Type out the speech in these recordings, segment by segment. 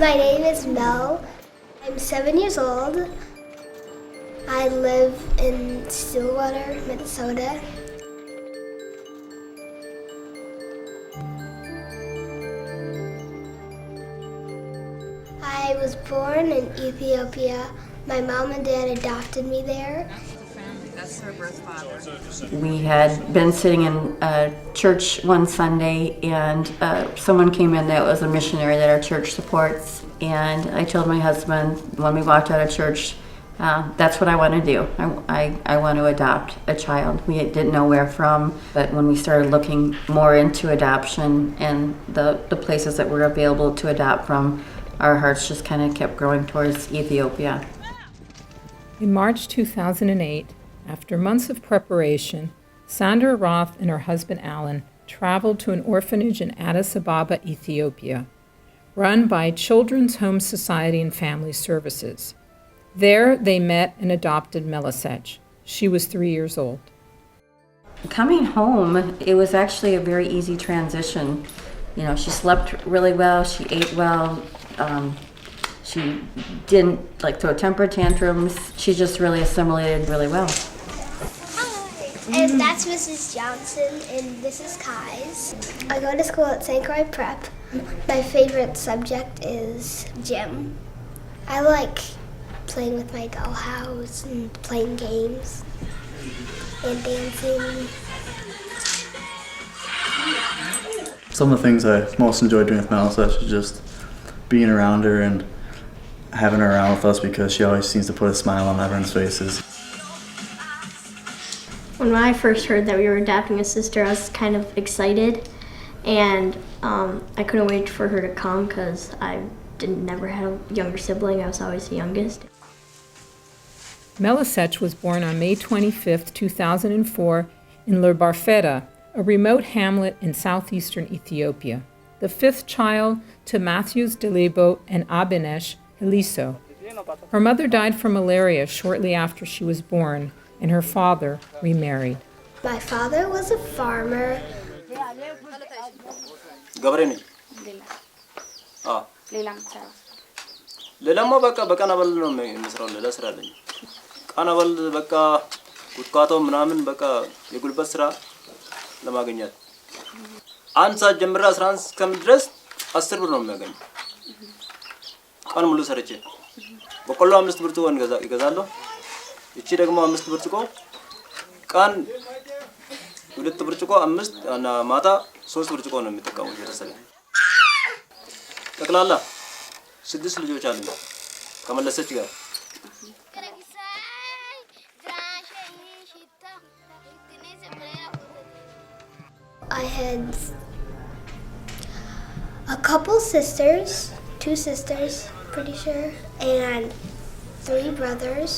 My name is Mel. I'm 7 years old. I live in Stillwater, Minnesota. I was born in Ethiopia. My mom and dad adopted me there. That's her birth father. We had been sitting in a church one Sunday, and someone came in that was a missionary that our church supports. And I told my husband when we walked out of church, that's what I want to do. I want to adopt a child. We didn't know where from, but when we started looking more into adoption and the places that were available to adopt from, our hearts just kind of kept growing towards Ethiopia. In March 2008, after months of preparation, Sandra Roth and her husband Alan traveled to an orphanage in Addis Ababa, Ethiopia, run by Children's Home Society and Family Services. There, they met and adopted Melesech. She was 3 years old. Coming home, it was actually a very easy transition. You know, she slept really well, she ate well, she didn't throw temper tantrums. She just really assimilated really well. And that's Mrs. Johnson, and this is Kai's. I go to school at St. Croix Prep. My favorite subject is gym. I like playing with my dollhouse and playing games and dancing. Some of the things I most enjoy doing with Melesech is just being around her and having her around with us because she always seems to put a smile on everyone's faces. When I first heard that we were adopting a sister, I was kind of excited, and I couldn't wait for her to come because I never had a younger sibling. I was always the youngest. Melesech was born on May 25, 2004 in Lerbarfeta, a remote hamlet in southeastern Ethiopia, the fifth child to Matthews Delebo and Abinesh Heliso. Her mother died from malaria shortly after she was born, and her father remarried. My father was a farmer. ሌላማ በቃ በቀን አበል ነው የምሰራው። ሌላ ስራ አለኝ። ቀን አበል በቃ ቁጥቋጦ ምናምን በቃ የጉልበት ስራ ለማግኘት አንድ ሰዓት ጀምሬ 11 እስከምድረስ 10 ብር ነው የሚያገኘው። ቀን ሙሉ ሰርቼ በቆሎ 5 ብርጭቆ ይገዛለሁ። እቺ ደግሞ 5 ብርጭቆ ቀን 2 ብርጭቆ 5 እና ማታ 3 ብርጭቆ ነው የሚጠቀሙት ቤተሰብ። ጠቅላላ 6 ልጆች አሉኝ ከመለሰች ጋር። I had a couple sisters, 2 sisters, pretty sure, and 3 brothers.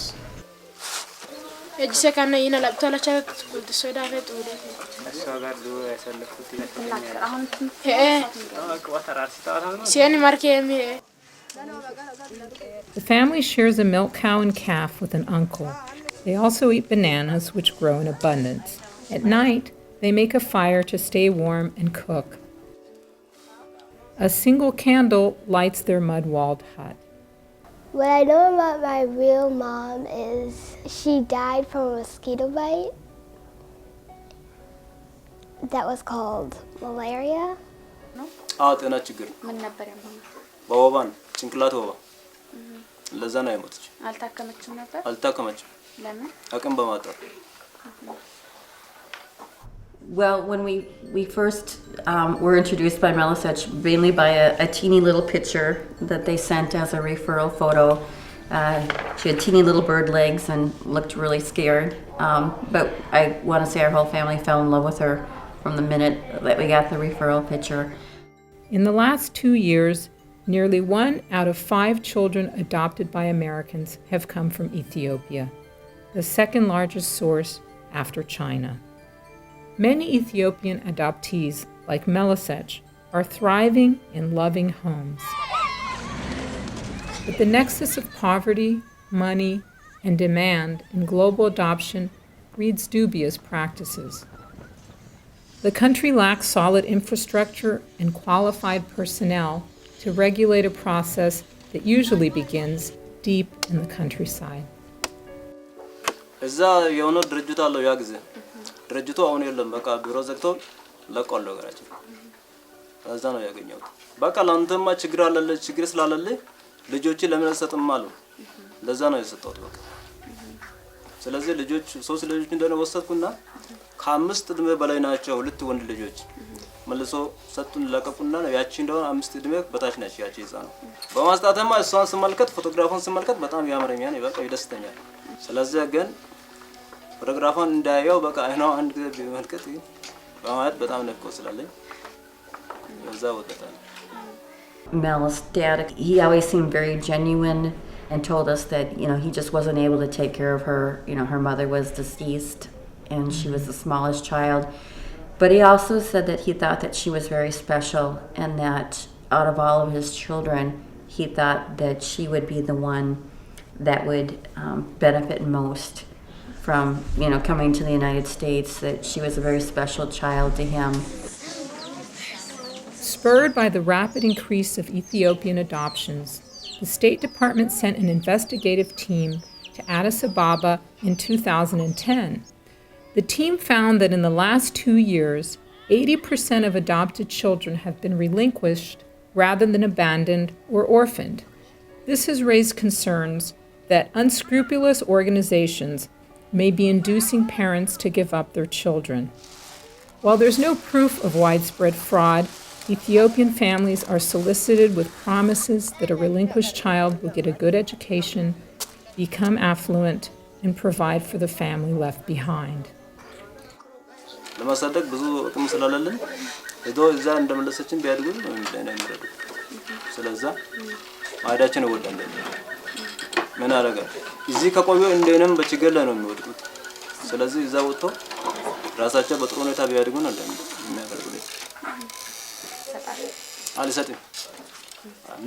The family shares a milk cow and calf with an uncle. They also eat bananas, which grow in abundance. At night, they make a fire to stay warm and cook. A single candle lights their mud-walled hut. What I know about my real mom is she died from a mosquito bite that was called malaria. ጤና ችግር ምን ነበር ያመመው? በወባን ጭንቅላት ወባ ለዛ ነው የሞተች። አልታከመችም ነበር? አልታከመችም። ለምን? አቅም በማጣት። Well, when we first were introduced by Melesech, mainly by a teeny little picture that they sent as a referral photo. She had teeny little bird legs and looked really scared. But I want to say our whole family fell in love with her from the minute that we got the referral picture. In the last 2 years, nearly 1 out of 5 children adopted by Americans have come from Ethiopia, the second largest source after China. Many Ethiopian adoptees, like Melesech, are thriving in loving homes. But the nexus of poverty, money, and demand in global adoption breeds dubious practices. The country lacks solid infrastructure and qualified personnel to regulate a process that usually begins deep in the countryside. እዛ የሆነ ድርጅት አለው ያ ጊዜ ድርጅቱ አሁን የለም በቃ ቢሮ ዘግቶ ለቆሎ ገራችን እዛ ነው ያገኘሁት በቃ ላንተማ ችግር አለለ ችግር ስላለለ ልጆች ለምን አልሰጥም አሉ ለዛ ነው የሰጠሁት በቃ ስለዚህ ልጆች ሶስት ልጆች እንደሆነ ወሰድኩና ከአምስት እድሜ በላይ ናቸው ሁለት ወንድ ልጆች መልሶ ሰጡን ለቀቁና ያቺ እንደሆነ አምስት እድሜ በታች ናቸው ያቺ እዛ ነው በማስጣተማ እሷን ስመልከት ፎቶግራፉን ስመልከት በጣም ያምረኛል በቃ ይደስተኛል ስለዚህ ግን ፎቶግራፉን እንዳያየው በቃ አይናው አንድ ጊዜ ቢመልከት በማለት በጣም ነፍቆ ስላለኝ እዛ ወጣታል Mel's dad, he always seemed very genuine and told us that, he just wasn't able to take care of her. Her mother was deceased and she was the smallest child. But he also said that he thought that she was very special and that out of all of his children, he thought that she would be the one that would benefit most from, coming to the United States, that she was a very special child to him. Spurred by the rapid increase of Ethiopian adoptions, the State Department sent an investigative team to Addis Ababa in 2010. The team found that in the last 2 years, 80% of adopted children have been relinquished rather than abandoned or orphaned. This has raised concerns that unscrupulous organizations may be inducing parents to give up their children. While there's no proof of widespread fraud, Ethiopian families are solicited with promises that a relinquished child will get a good education, become affluent, and provide for the family left behind. ለማሳደግ ብዙ አቅም ስላለልን እዶ እዛ እንደመለሰችን ቢያድጉ ነው የሚረዱ ስለዚህ ማዳችን ወደን ምን አረጋ እዚህ ከቆዩ እንደንም በችግር ላይ ነው የሚወድቁት ስለዚህ እዛ ወጥቶ ራሳቸው በጥሩ ሁኔታ ቢያድጉ ነው የሚያደርጉት አልሰጥም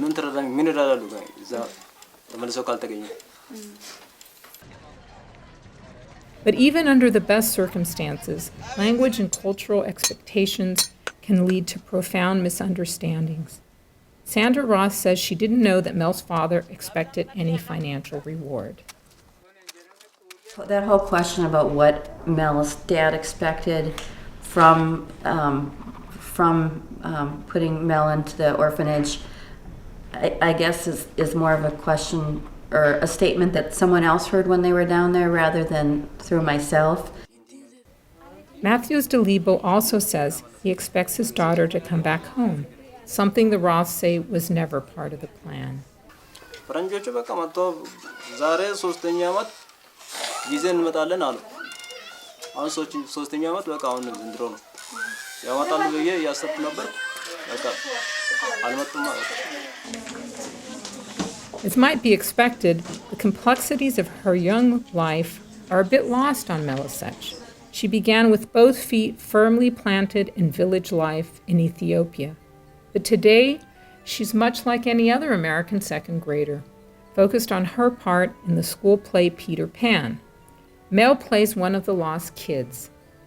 ምን ተረዳኝ ምን ይላሉ ጋር እዛ ተመልሰው ካልተገኘ But even under the best circumstances, language and cultural expectations can lead to profound misunderstandings. Sandra Roth says she didn't know that Mel's father expected any financial reward. That whole question about what Mel's dad expected from putting Mel into the orphanage, I guess is more of a question or a statement that someone else heard when they were down there rather than through myself. Matthews DeLibo also says he expects his daughter to come back home, something the Roths say was never part of the plan. ፈረንጆቹ በቃ መጥቶ ዛሬ ሶስተኛ አመት ይዘን እንመጣለን አሉ አሁን ሶስተኛ አመት በቃ አሁን ዘንድሮ ነው ያወጣሉ በየ ያሰብኩ ነበር በቃ አልመጡም ማለት As might be expected, the complexities of her young life are a bit lost on Melesech. She began with both feet firmly planted in village life in Ethiopia. But today, she's much like any other American second grader, focused on her part in the school play Peter Pan. Mel plays one of the lost kids,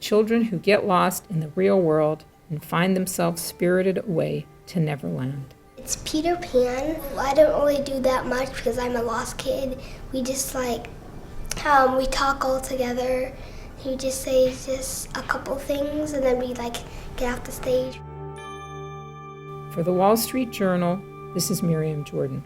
children who get lost in the real world and find themselves spirited away to Neverland. It's Peter Pan. I don't really do that much because I'm a lost kid. We just we talk all together. He just says just a couple things and then we get off the stage. For the Wall Street Journal, this is Miriam Jordan.